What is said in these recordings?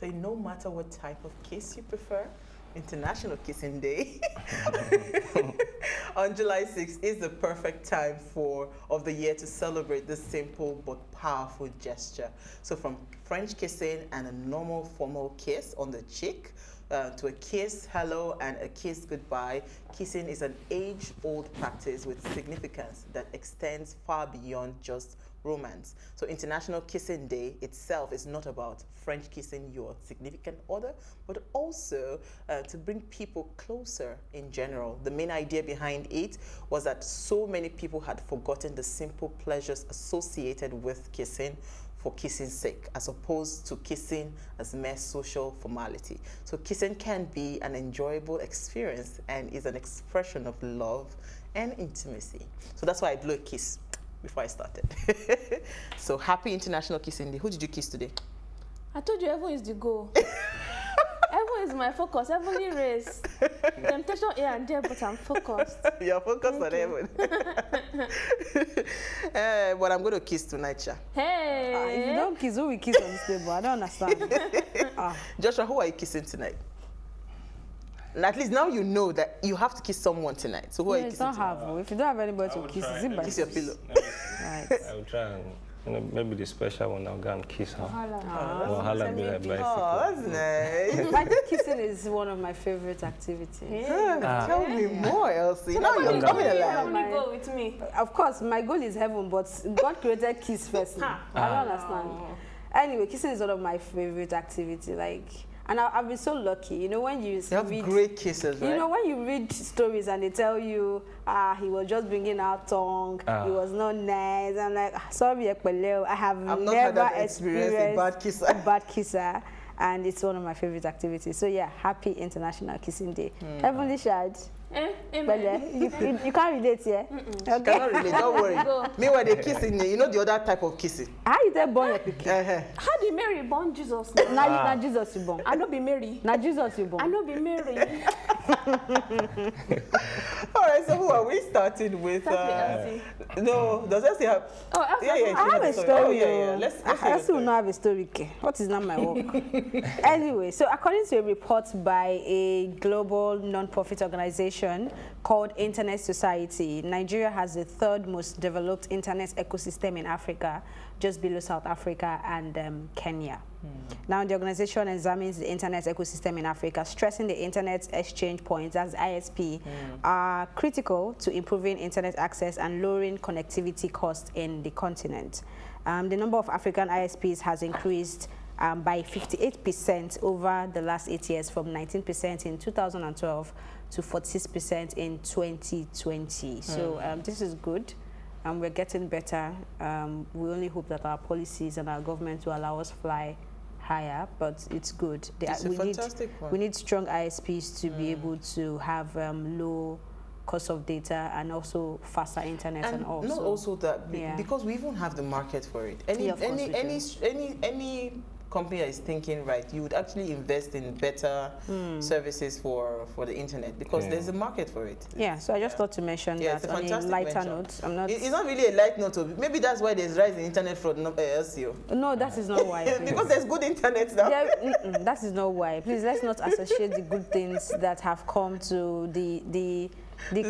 So no matter what type of kiss you prefer, International Kissing Day on July 6th is the perfect time of the year to celebrate this simple but powerful gesture. So from French kissing and a normal formal kiss on the cheek to a kiss hello and a kiss goodbye, kissing is an age-old practice with significance that extends far beyond just romance. So International Kissing Day itself is not about French kissing your significant other, but also to bring people closer in general. The main idea behind it was that so many people had forgotten the simple pleasures associated with kissing for kissing's sake, as opposed to kissing as mere social formality. So kissing can be an enjoyable experience and is an expression of love and intimacy. So that's why I blew a kiss before I started. So happy International Kissing Day. Who did you kiss today? I told you everyone is the goal. Everyone is my focus. Heavenly race. Temptation here and there, but I'm focused. You're focused on heaven. But I'm going to kiss tonight, Sha. Hey! If you don't kiss, who will kiss on this table? I don't understand. Joshua, who are you kissing tonight? And at least now you know that you have to kiss someone tonight. So who are you kissing tonight? If you don't have anybody to kiss, is it by kiss your pillow? Right. I will try and maybe the special one I'll go and kiss her. Oh, Hala be like bicycle. Oh, that's nice. Like kissing is one of my favorite activities. Tell me more, Elsie. Now you're coming alive. Only go with me. Of course, my goal is heaven, but God created kiss first. I don't understand. Anyway, kissing is one of my favorite activities. And I've been so lucky, you know, when you have great kisses, right? You know, when you read stories and they tell you, he was just bringing out tongue, he was not nice. I'm like, sorry, I have never experienced a bad kisser. And it's one of my favorite activities. So yeah, happy International Kissing Day. Heavenly Shad. You can't relate, yeah? Okay. Cannot relate, don't worry. Meanwhile, they're kissing, you know the other type of kissing. How is that born? How did Mary born Jesus? Now Jesus you born. I know be Mary. Now Jesus you born. I know be Mary. All right, so who are we starting with? No, does Elsie have? Oh, Elsie. Yeah, I have a story. Oh, yeah. Let's Elsie will not have a story. What is not my work? Anyway, so according to a report by a global non-profit organization called Internet Society, Nigeria has the third most developed internet ecosystem in Africa, just below South Africa and Kenya. Now, the organization examines the internet ecosystem in Africa, stressing the internet exchange points, as ISP, are critical to improving internet access and lowering connectivity costs in the continent. The number of African ISPs has increased by 58% over the last 8 years, from 19% in 2012 to 46% in 2020. So this is good. We're getting better. We only hope that our policies and our government will allow us fly higher, but it's good. We need strong ISPs to be able to have low cost of data and also faster internet and also. Not also that, because we even have the market for it. Any company that is thinking right, you would actually invest in better services for the internet, because there's a market for it. Yeah, so I just thought to mention that on a lighter note. It's not really a light note. Maybe that's why there's rise in internet fraud, not SEO. No, that is not why. Because there's good internet now. That is not why. Please, let's not associate the good things that have come to the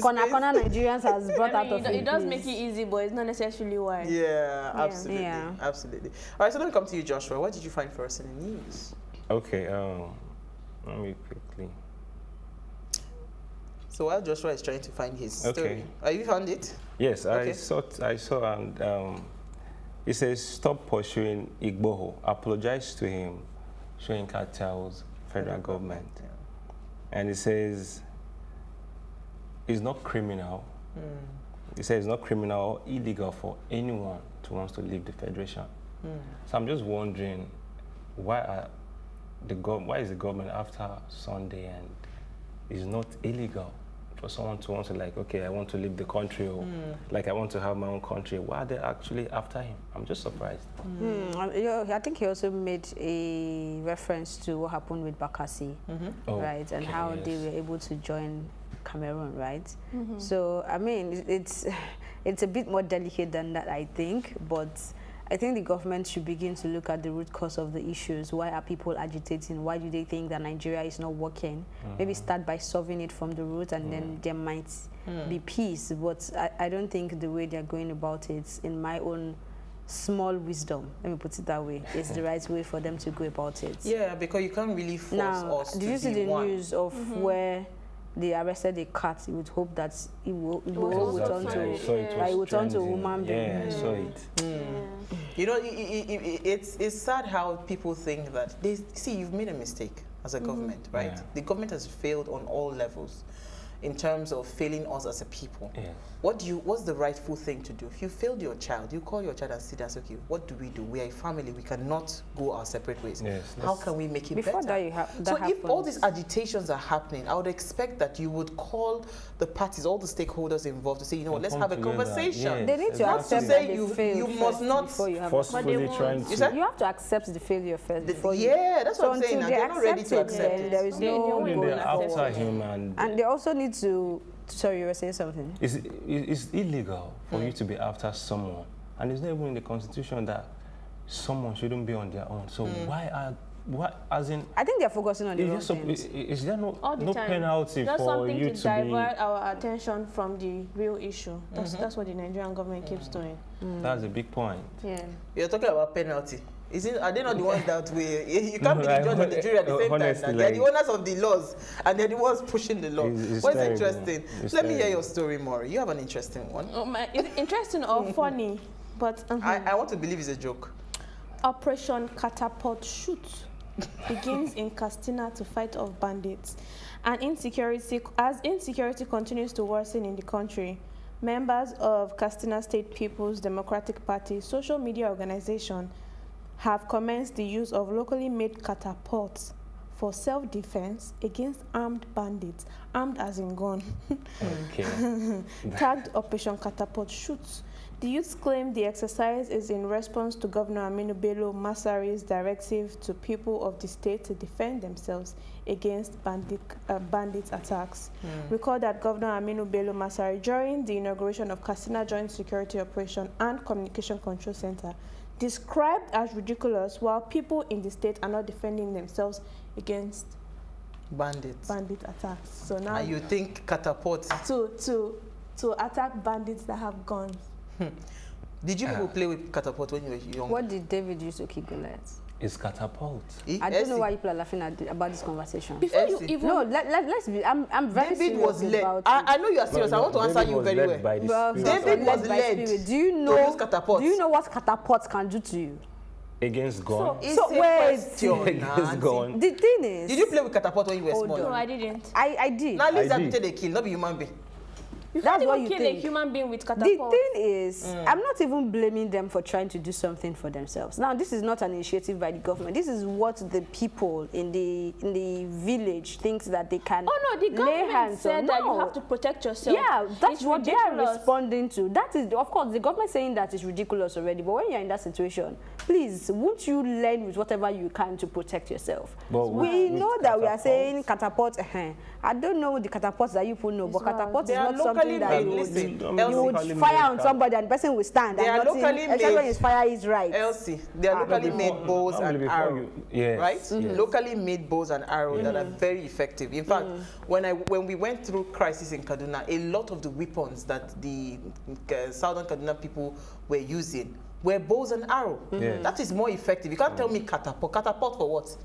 corner Nigerians has brought out of it. It does make it easy, but it's not necessarily why. Yeah, absolutely. Yeah. Absolutely. All right, so let me come to you, Joshua. What did you find for us in the news? Okay, let me quickly. So while Joshua is trying to find his story, have you found it? Yes, okay. I saw, and it says, stop pursuing Igboho. Apologize to him, Soyinka tells federal government. Yeah. And it says, it's not criminal. It says it's not criminal or illegal for anyone to want to leave the federation. So I'm just wondering, why is the government after Sunday, and it's not illegal for someone to want to, like, okay, I want to leave the country, or like I want to have my own country? Why are they actually after him? I'm just surprised. I think he also made a reference to what happened with Bakassi, right, and how they were able to join Cameroon, right? So I mean, it's a bit more delicate than that, I think, but I think the government should begin to look at the root cause of the issues. Why are people agitating? Why do they think that Nigeria is not working? Maybe start by solving it from the root, and then there might be peace. But I don't think the way they're going about it, in my own small wisdom, let me put it that way, is the right way for them to go about it. Yeah, because you can't really force us to did you see the one. news of where they arrested a cat? You would hope that it will turn to a human being. Yeah, I saw it. You know, it's sad how people think that they see you've made a mistake as a government, right? Yeah. The government has failed on all levels in terms of failing us as a people. Yeah. What's the rightful thing to do? If you failed your child, you call your child and say, that's okay, what do? We are a family, we cannot go our separate ways. Yes, how can we make it before better? that If all these agitations are happening, I would expect that you would call the parties, all the stakeholders involved to say, you know what, let's have a conversation. Yes, they need to Not to accept say that you they failed must not before you have forcefully trying to. You you have to accept the failure first before you. Yeah, that's what I'm saying. Until Now, they're not ready to accept accept then it. there is no Then going they're after forward. him, And they also need to. Sorry, you were saying something. it's illegal for you to be after someone, and it's not even in the constitution that someone shouldn't be on their own. So why as in? I think they're focusing on the wrong Is things. there no All the time. penalty That's for something you to to divert our attention from the real issue. That's what the Nigerian government keeps doing. be? That's a big point. Yeah. You're talking about penalty. Are they not the ones that you can't be the judge and the jury at the same Honestly, time? They're the owners of the laws, and they're the ones pushing the law. It's What's terrible. interesting? Let me hear your story, Maury. You have an interesting one. Is it interesting or funny? But I want to believe it's a joke. Operation Catapult shoot begins in Katsina to fight off bandits. And as insecurity continues to worsen in the country, members of Katsina State People's Democratic Party social media organization have commenced the use of locally made catapults for self-defense against armed bandits, armed as in gun. Okay. Tagged Operation Catapult shoots. The youths claim the exercise is in response to Governor Aminu Bello Masari's directive to people of the state to defend themselves against bandit attacks. Recall that Governor Aminu Bello Masari, during the inauguration of Katsina Joint Security Operation and Communication Control Center, described as ridiculous while people in the state are not defending themselves against Bandit attacks. So now and you think catapult? to attack bandits that have guns. Did you people play with catapult when you were young? What did David use to kill Goliath? It's catapult. I don't know why people are laughing about this conversation. Before you Elsie. even No, let's be. I'm very David was serious led. about I know you are serious. I want to answer David you was very led well. by the Well, Spirit David of was led by led spirit. Do you to know? use catapult. Do you know what catapults can do to you? against gun. It's So a wait. question, Against Auntie. gun. The thing is, Did you play with catapult when you were Hold small? No, I didn't. I did. Now, at least I that did. they kill, not be human being. You That's can't what even you kill a think. human being with The catapult. thing is, I'm not even blaming them for trying to do something for themselves. Now, this is not an initiative by the government. This is what the people in the village thinks that they can Oh no, the lay government hands said on. that you No. have to protect yourself. Yeah, that's It's what they are ridiculous. responding to. That is, of course, the government saying that is ridiculous already. But when you're in that situation, please, won't you learn with whatever you can to protect yourself? But We with know that we are catapult. saying catapult. I don't know the catapults that you people know, but It's catapult They is are not locally something that made. you would, Listen, You you would locally fire made on somebody and the person will stand. They and are nothing, locally except made. when his fire is right. Elsie, they are locally made bows Normally and before arrows. yes, Right? yes. Locally made bows and arrows that are very effective. In fact, when we went through crisis in Kaduna, a lot of the weapons that the southern Kaduna people were using were bows and arrows. Yeah. That is more effective. You can't tell me catapult. Catapult for what?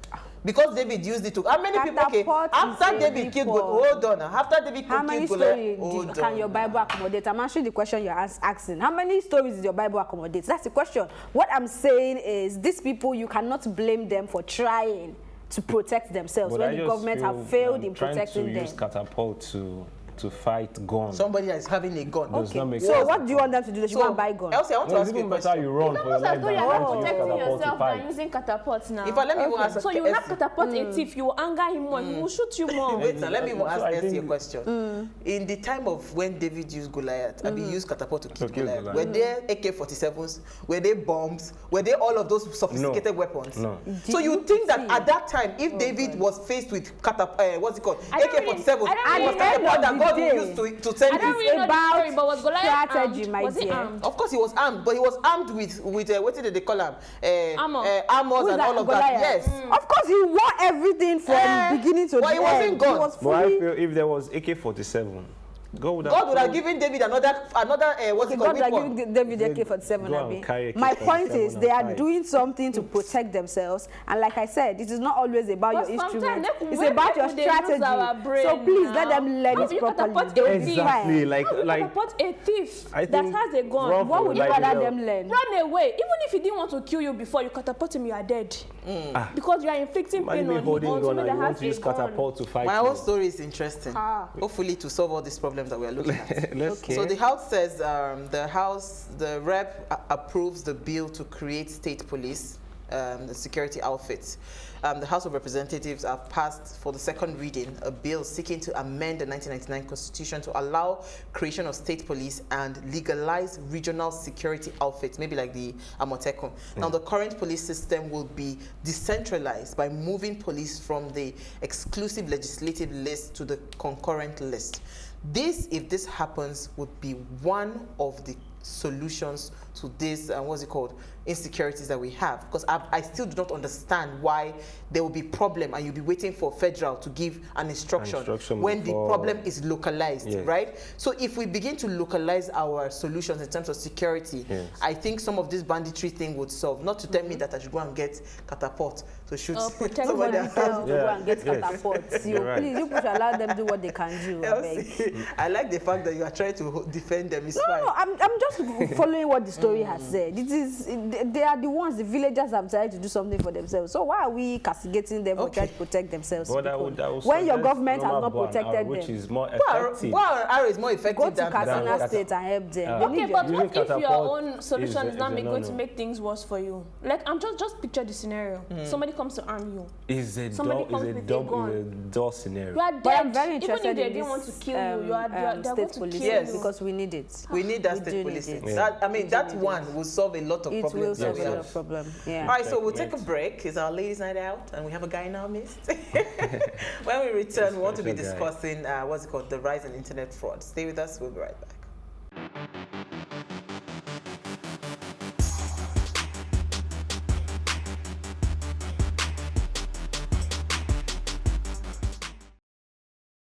Because David used it to. How many people? Okay, Catapult after is a David killed weapon. Hold on. After David How many killed stories Goliath, can your Bible accommodate? I'm answering the question you're asking. How many stories does your Bible accommodate? That's the question. What I'm saying is, these people, you cannot blame them for trying to protect themselves But I when the just government feel, have failed in trying protecting to them. use catapult to fight gun. Somebody that is having a gun. Does not make So sense. what do you want them to do? They should go and buy guns. Elsie, I want to No, ask it's you a even better question. you run for your Almost as life though than you're trying not to use protecting catapult to yourself than fight. using catapult now. If I let me even ask So you will not catapult a thief, you will anger him more, he will shoot you more. Wait, now let me even So ask I Elsie a think- question. In the time of when David used Goliath, I mean, used catapult to kill kill Goliath, Goliath. were there AK-47s? Were there bombs? Were there all of those sophisticated weapons? No. So you think that at that time, if David was faced with what's it called? I don't AK-47, really- I don't and was really- catapult that got God day. used to send I don't his... really know the about story, but was Goliath strategy, armed? my Was he dear. armed? Of course, he was armed, but he was armed with what did they call him? Armor. Armors Who's and that, all of that. Goliath? Yes. Of course, he wore everything from beginning to but the he wasn't end. God. He was But I fully... feel if there was AK-47, God would have given David another what's it God called? like weapon. giving David They AK-47. go and Abi. carry My AK-47 point is, they are and fight. doing something to protect themselves, and like I said, it is not always about But your sometimes instrument. they could- It's when about your they lose our strategy. brain So please now. let them learn How it do you properly. catapult They'll a be thief? Exactly, fine. like Catapult a thief I that think has a gun. Rob What would you like, rather them learn? Run away. Even if he didn't want to kill you before you catapult him, you are dead. Because you are inflicting pain Imagine me on holding on gun somebody and you that want has to use a gun. catapult to fight My me. whole story is interesting. Hopefully to solve all these problems that we are looking at. Let's So the House says the rep approves the bill to create state police, the security outfits. The House of Representatives have passed for the second reading a bill seeking to amend the 1999 Constitution to allow creation of state police and legalize regional security outfits, maybe like the Amotekun. Now, the current police system will be decentralized by moving police from the exclusive legislative list to the concurrent list. This, if this happens, would be one of the solutions to this, what's it called, insecurities that we have. Because I still do not understand why there will be problem and you'll be waiting for federal to give an instruction when the problem is localized, right? So if we begin to localize our solutions in terms of security, I think some of this banditry thing would solve. Not to tell me that I should go and get catapult to shoot protect somebody Somebody tells you to go and get Yes. catapults. You, You're right. please, you should allow them do what they can do. I beg. I like the fact that you are trying to defend them. It's No, fine. no, I'm just following what the story has said. They are the ones, the villagers have tried to do something for themselves. So why are we castigating them for trying to protect themselves? But When your government has not protected which them, is more effective. Well, arrow is more effective go to than Katsina State and help them. They Okay, need but your- what Using if your catapult own solution is not a going to no-no. make things worse for you? Like, I'm just picture the scenario. Somebody comes to arm you. Is a Somebody dull, comes is a with a dull, gun. is a dull scenario. You are dead. But I'm very Even interested if they in didn't this want to kill you, they're state going to police kill Yes. you. because we need it. we need that We state do policing. need it. That, I mean, We do that need one will solve a lot of It will problems that solve we a lot have. of problem. Yeah. All right, so we'll take a break. It's our ladies' night out, and we have a guy in our midst. When we return, we want to be Special guy. discussing what's it called, the rise in internet fraud. Stay with us. We'll be right back.